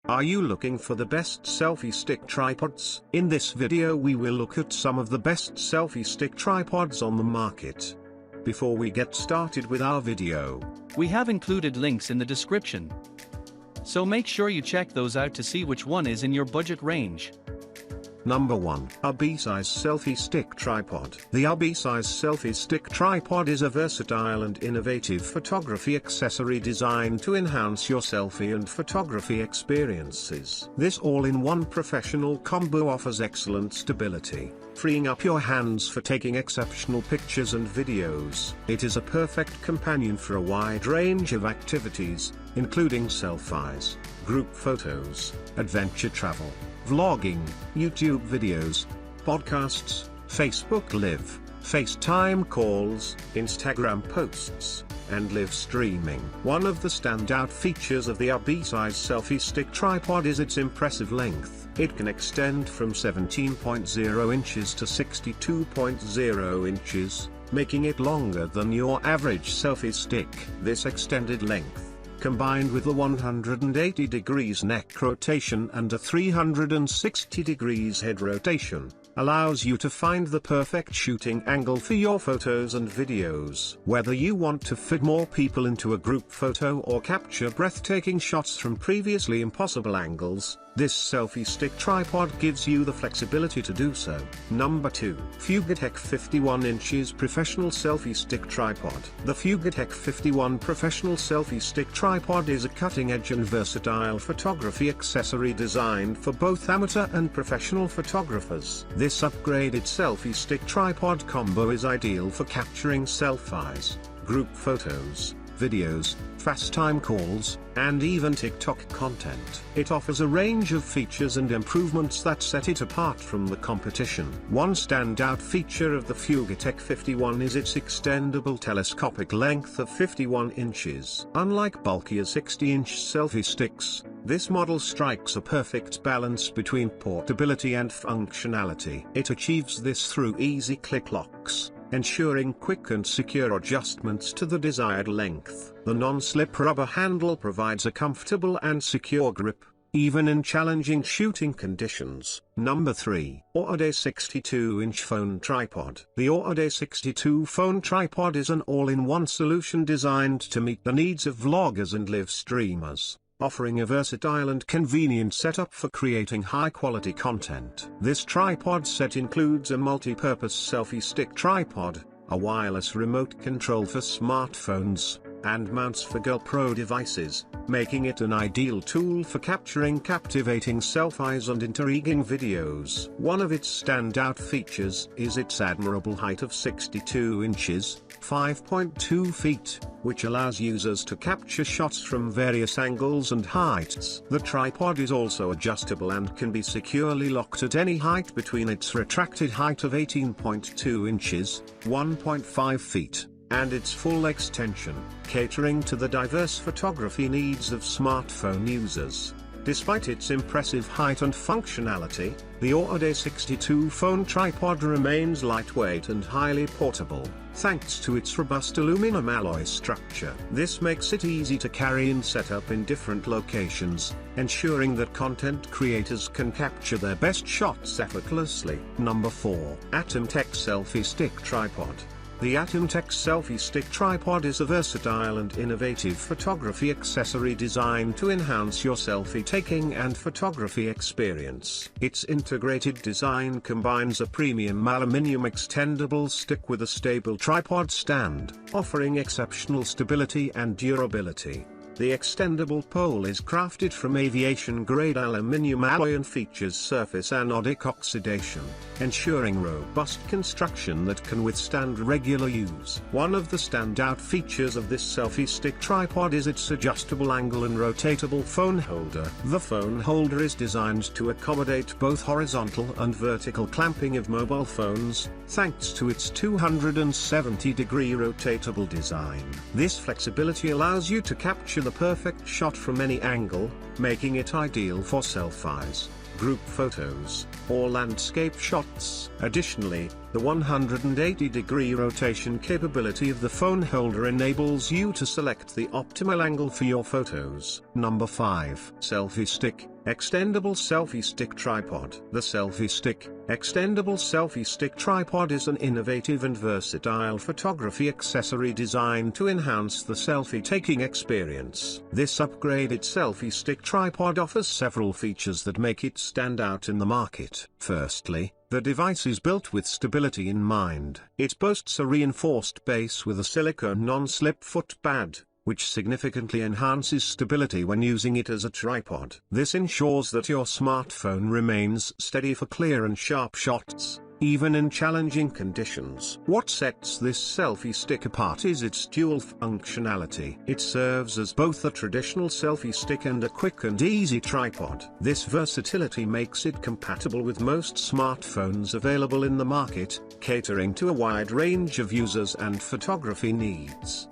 Are you looking for the best selfie stick tripods? In this video we will look at some of the best selfie stick tripods on the market. Before we get started with our video, we have included links in the description, so make sure you check those out to see which one is in your budget range. Number 1. UBeesize Selfie Stick Tripod. The UBeesize Selfie Stick Tripod is a versatile and innovative photography accessory designed to enhance your selfie and photography experiences. This all-in-one professional combo offers excellent stability, freeing up your hands for taking exceptional pictures and videos. It is a perfect companion for a wide range of activities, including selfies, group photos, adventure travel, vlogging, YouTube videos, podcasts, Facebook Live, FaceTime calls, Instagram posts, and live streaming. One of the standout features of the UBeesize Selfie Stick Tripod is its impressive length. It can extend from 17.0 inches to 62.0 inches, making it longer than your average selfie stick. This extended length, combined with the 180 degrees neck rotation and a 360 degrees head rotation, allows you to find the perfect shooting angle for your photos and videos. Whether you want to fit more people into a group photo or capture breathtaking shots from previously impossible angles, this selfie stick tripod gives you the flexibility to do so. Number 2. Fugetek 51 inches Professional Selfie Stick Tripod. The Fugetek 51 Professional Selfie Stick Tripod is a cutting-edge and versatile photography accessory designed for both amateur and professional photographers. This upgraded selfie stick tripod combo is ideal for capturing selfies, group photos, videos, FaceTime calls, and even TikTok content. It offers a range of features and improvements that set it apart from the competition. One standout feature of the Fugetek 51 is its extendable telescopic length of 51 inches. Unlike bulkier 60-inch selfie sticks, this model strikes a perfect balance between portability and functionality. It achieves this through easy click locks, ensuring quick and secure adjustments to the desired length. The non-slip rubber handle provides a comfortable and secure grip, even in challenging shooting conditions. Number 3. Aureday 62-inch Phone Tripod. The Aureday 62 phone tripod is an all-in-one solution designed to meet the needs of vloggers and live streamers, offering a versatile and convenient setup for creating high-quality content. This tripod set includes a multi-purpose selfie stick tripod, a wireless remote control for smartphones, and mounts for GoPro devices, making it an ideal tool for capturing captivating selfies and intriguing videos. One of its standout features is its admirable height of 62 inches, 5.2 feet, which allows users to capture shots from various angles and heights. The tripod is also adjustable and can be securely locked at any height between its retracted height of 18.2 inches, 1.5 feet, and its full extension, catering to the diverse photography needs of smartphone users. Despite its impressive height and functionality, the Aureday 62 phone tripod remains lightweight and highly portable, thanks to its robust aluminum alloy structure. This makes it easy to carry and set up in different locations, ensuring that content creators can capture their best shots effortlessly. Number 4. ATUMTEK Selfie Stick Tripod. The ATUMTEK Selfie Stick Tripod is a versatile and innovative photography accessory designed to enhance your selfie taking and photography experience. Its integrated design combines a premium aluminum extendable stick with a stable tripod stand, offering exceptional stability and durability. The extendable pole is crafted from aviation-grade aluminum alloy and features surface anodic oxidation, ensuring robust construction that can withstand regular use. One of the standout features of this selfie stick tripod is its adjustable angle and rotatable phone holder. The phone holder is designed to accommodate both horizontal and vertical clamping of mobile phones, thanks to its 270-degree rotatable design. This flexibility allows you to capture the perfect shot from any angle, making it ideal for selfies, group photos, or landscape shots. Additionally, The 180-degree rotation capability of the phone holder enables you to select the optimal angle for your photos. Number 5. Selfie Stick, Extendable Selfie Stick Tripod. The Selfie Stick, Extendable Selfie Stick Tripod is an innovative and versatile photography accessory designed to enhance the selfie-taking experience. This upgraded selfie stick tripod offers several features that make it stand out in the market. Firstly, the device is built with stability in mind. It boasts a reinforced base with a silicone non-slip foot pad, which significantly enhances stability when using it as a tripod. This ensures that your smartphone remains steady for clear and sharp shots, even in challenging conditions. What sets this selfie stick apart is its dual functionality. It serves as both a traditional selfie stick and a quick and easy tripod. This versatility makes it compatible with most smartphones available in the market, catering to a wide range of users and photography needs.